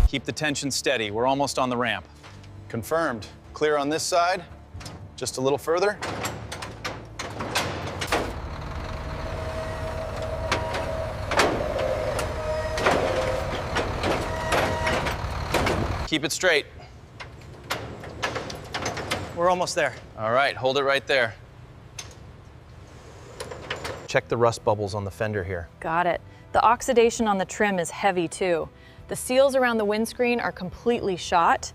Keep the tension steady. We're almost on the ramp. Confirmed. Clear on this side. Just a little further. Keep it straight. We're almost there. All right, hold it right there. Check the rust bubbles on the fender here. Got it. The oxidation on the trim is heavy too. The seals around the windscreen are completely shot.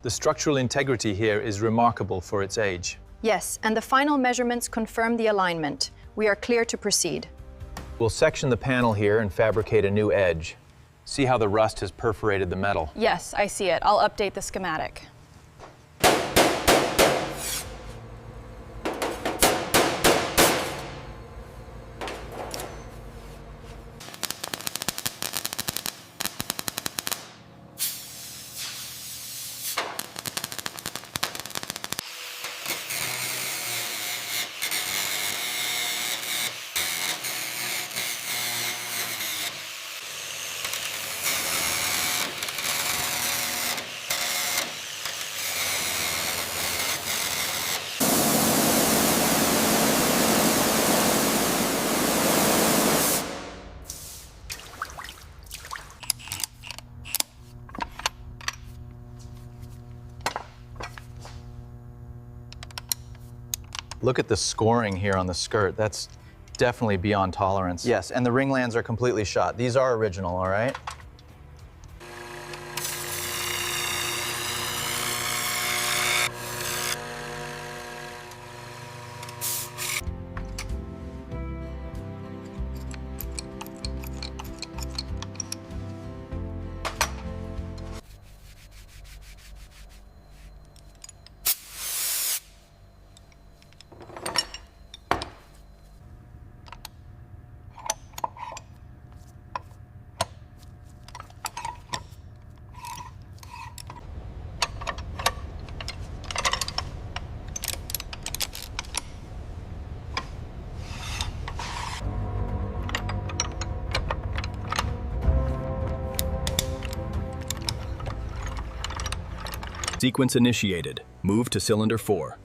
The structural integrity here is remarkable for its age. Yes, and the final measurements confirm the alignment. We are clear to proceed. We'll section the panel here and fabricate a new edge. See how the rust has perforated the metal. Yes, I see it. I'll update the schematic. Look at the scoring here on the skirt. That's definitely beyond tolerance. Yes, and the ringlands are completely shot. These are original, all right? Sequence initiated. Move to cylinder 4.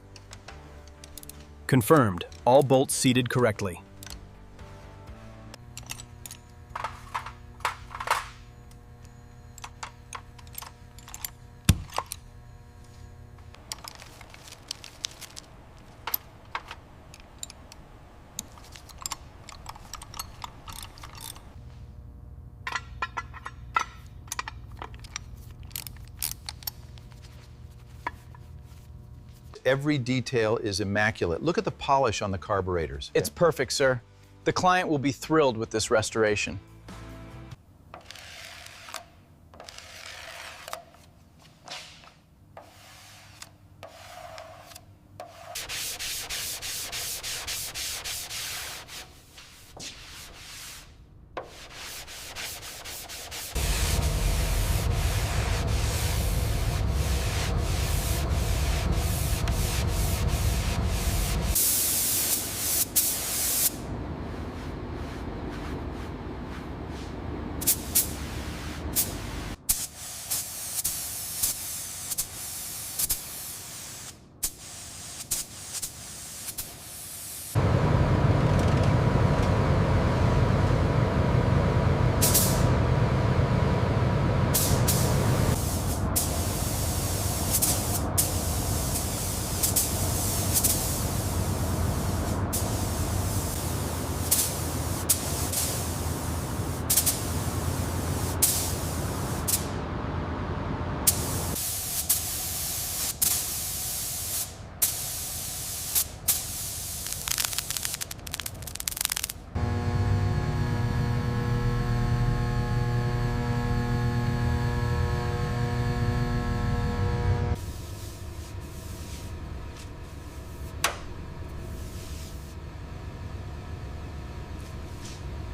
Confirmed. All bolts seated correctly. Every detail is immaculate. Look at the polish on the carburetors. It's perfect, sir. The client will be thrilled with this restoration.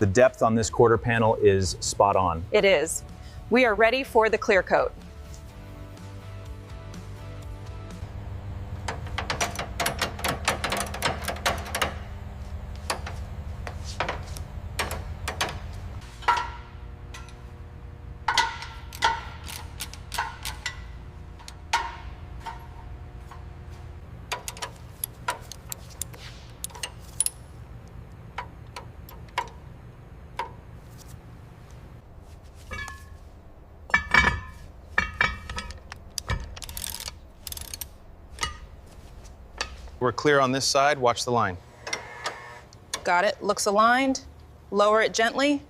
The depth on this quarter panel is spot on. It is. We are ready for the clear coat. We're clear on this side. Watch the line. Got it. Looks aligned. Lower it gently.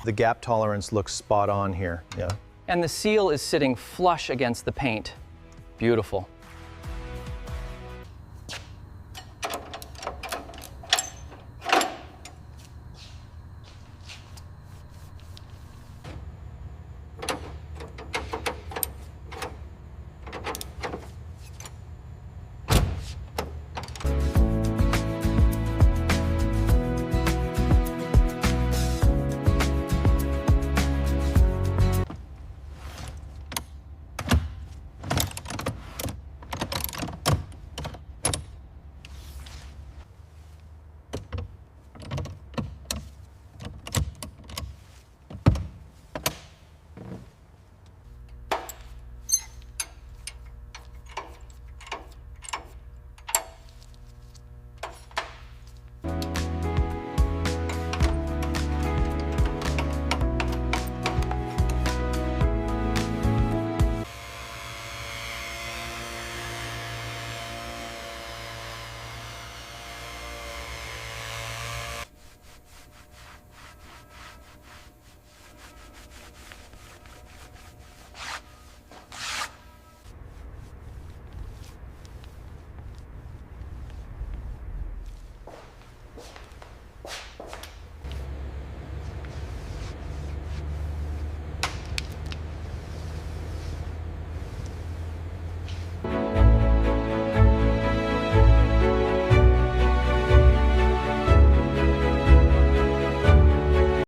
The gap tolerance looks spot on here. Yeah. And the seal is sitting flush against the paint. Beautiful.